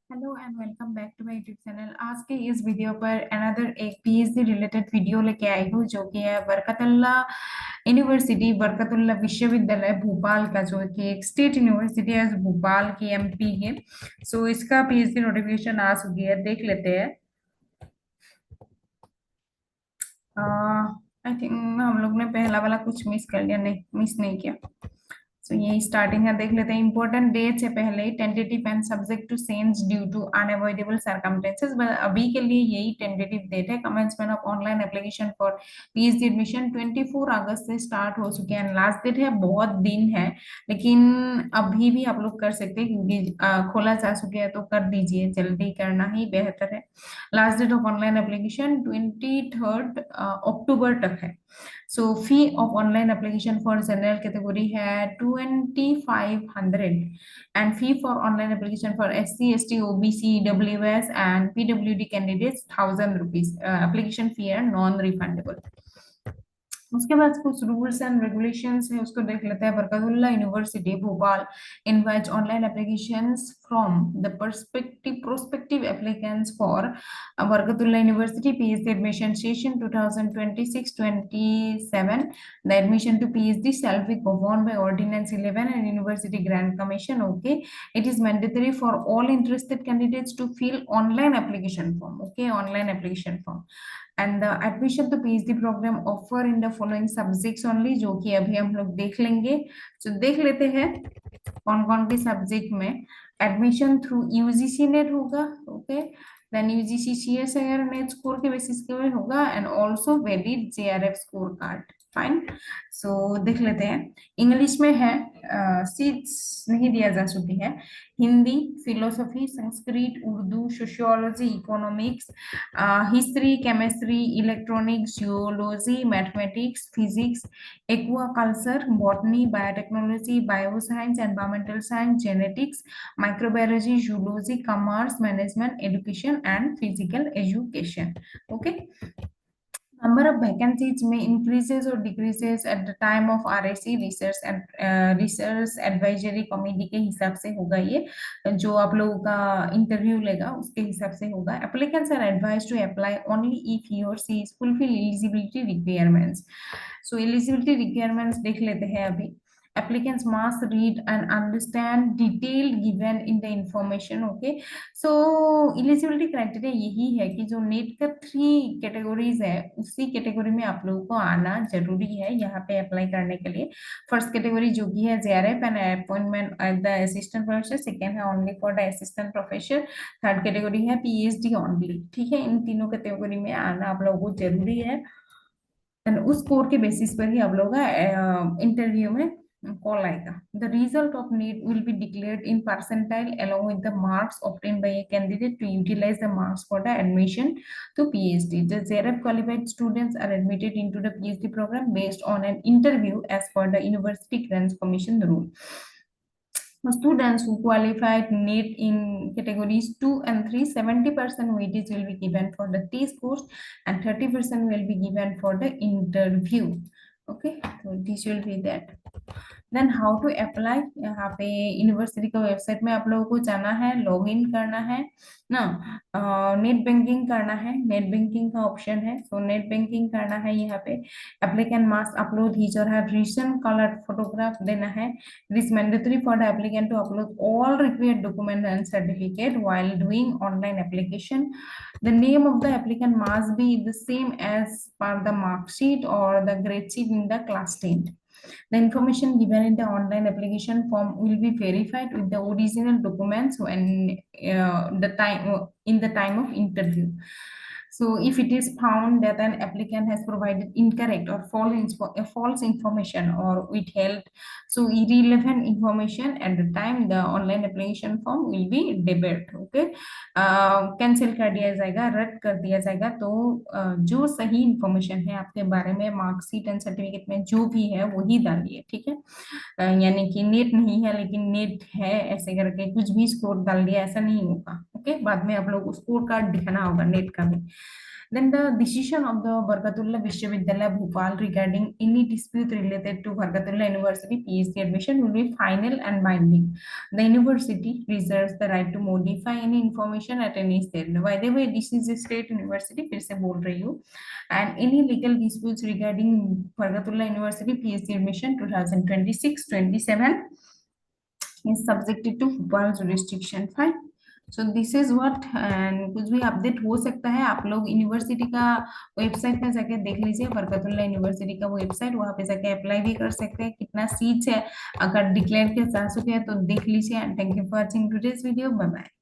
Hello and welcome back to my YouTube channel. आज के इस वीडियो पर अनदर एक पीएचडी रिलेटेड वीडियो लेके आई हूँ, जो कि है बरकतुल्ला यूनिवर्सिटी, बरकतुल्ला विश्वविद्यालय भोपाल का, जो कि एक स्टेट यूनिवर्सिटी है, भोपाल की एमपी है। सो इसका पीएचडी नोटिफिकेशन आ चुकी है, देख लेते हैं। आई थिंक हम लोग ने पहला वाला कुछ मिस कर लिया, नहीं मिस नहीं किया। सो ये स्टार्टिंग है, देख लेते हैं। इंपॉर्टेंट डेट्स है पहले ही, tentative and subject to change due to unavoidable circumstances. अभी के लिए यही टेंटेटिव डेट है। Commencement of online application for PhD admission 24 अगस्त से स्टार्ट हो चुके हैं। लास्ट डेट है, बहुत दिन है, लेकिन अभी भी आप लोग कर सकते हैं, क्योंकि खोला जा चुके हैं, तो कर दीजिए, जल्दी करना ही बेहतर है। Last date of online application 23 अक्टूबर तक है। So fee of online application for general category है 2500, and fee for online application for SC ST OBC EWS and PWD candidates 1000 rupees. Application fee है नॉन रिफंडेबल। उसके बाद कुछ rules and regulations है, उसको देख लेते हैं। Barkatullah university Bhopal invites online applications from the prospective applicants for Barkatullah University PhD admission session 2026-27. The admission to PhD shall be governed by Ordinance 11 and University Grant Commission. Okay, it is mandatory for all interested candidates to fill online application form. Okay, online application form, and the admission to PhD programme offer in the following subjects only, जो कि अभी हम लोग देख लेंगे। तो देख लेते हैं कौन कौन के सब्जेक्ट में एडमिशन थ्रू यूजीसी नेट होगा। Okay, then UGC CSIR NET score के बेसिस पे होगा, and also valid JRF score card. Fine, so देख लेते हैं। इंग्लिश में है, सीट्स नहीं दिया जा चुकी है। Hindi, philosophy, Sanskrit, Urdu, sociology, economics, history, chemistry, electronics, geology, mathematics, physics, aqua culture, botany, biotechnology, bioscience, environmental science, genetics, microbiology, zoology, commerce, management, education and physical education. Okay, number of vacancies में increases और decreases at the time of RAC research and research advisory committee के हिसाब से होगा। ये जो आप लोगों का इंटरव्यू लेगा उसके हिसाब से होगा। applicants are advised to apply only if he or she is fulfill eligibility requirements. So eligibility requirements देख लेते हैं अभी। Applicants must read and understand detail given in the information. Okay, so eligibility criteria यही है कि जो net का 3 categories है, उसी कैटेगरी में आप लोगों को आना जरूरी है यहाँ पे अप्लाई करने के लिए। फर्स्ट कैटेगरी जो कि है JRF and appointment at the assistant professor, second है only for the assistant professor, third category है पीएचडी ओनली। ठीक है, इन तीनों कैटेगरी में आना आप लोगों को जरूरी है, एंड उस स्कोर के बेसिस पर ही आप लोग इंटरव्यू में कॉल आएगा। The result of NEET will be declared in percentile along with the marks obtained by a candidate to utilize the marks for the admission to PhD. The ZRF qualified students are admitted into the PhD program based on an interview as per the University Grants Commission rule. Students who qualified NEET in categories 2 and 3, 70% weightage will be given for the test course and 30% will be given for the interview. Okay, so this will be that. Then how to apply, यहाँ पे university का website में आप लोगों को जाना है, log in करना है ना, नेट बैंकिंग करना है, नेट बैंकिंग का ऑप्शन है। सो नेट बैंकिंग करना है यहाँ पे। एप्लीकेंट मस्ट अपलोड हिज और हर रिसेंट कलर फोटोग्राफ देना है। It is mandatory for the applicant to upload all required document and certificate while doing online application. The name of the applicant must be the same as per the mark sheet or the grade sheet in the class 10. The information given in the online application form will be verified with the original documents when the time in the time of interview. So if it is found that an applicant has provided incorrect or false information or withheld so irrelevant information at the time, the online application form will be debited. Okay, cancel कर दिया जाएगा, रद्द कर दिया जाएगा। तो जो सही इंफॉर्मेशन है आपके बारे में मार्कशीट एंड सर्टिफिकेट में जो भी है वही डालिए। ठीक है, यानी कि नेट नहीं है लेकिन नेट है ऐसे करके कुछ भी स्कोर डाल दिया, ऐसा नहीं होगा। ओके, बाद में आप लोग स्कोर कार्ड दिखाना होगा नेट का भी। Then the decision of the Barkatullah Vishwavidyalaya Bhopal regarding any dispute related to Barkatullah University PhD admission will be final and binding. The university reserves the right to modify any information at any stage. By the way, this is a state university, फिर से बोल रही हूँ. And any legal disputes regarding Barkatullah University PhD admission 2026-27 is subjected to Bhopal jurisdiction. Fine. So this is what. And कुछ भी update हो सकता है, आप लोग यूनिवर्सिटी का वेबसाइट पे जाके देख लीजिए, बरकतुल्ला यूनिवर्सिटी का वेबसाइट, वहां पे जाके अप्लाई भी कर सकते हैं, कितना सीट्स है, अगर डिक्लेयर के जा चुके हैं तो देख लीजिए. And thank you for watching today's video. Bye bye.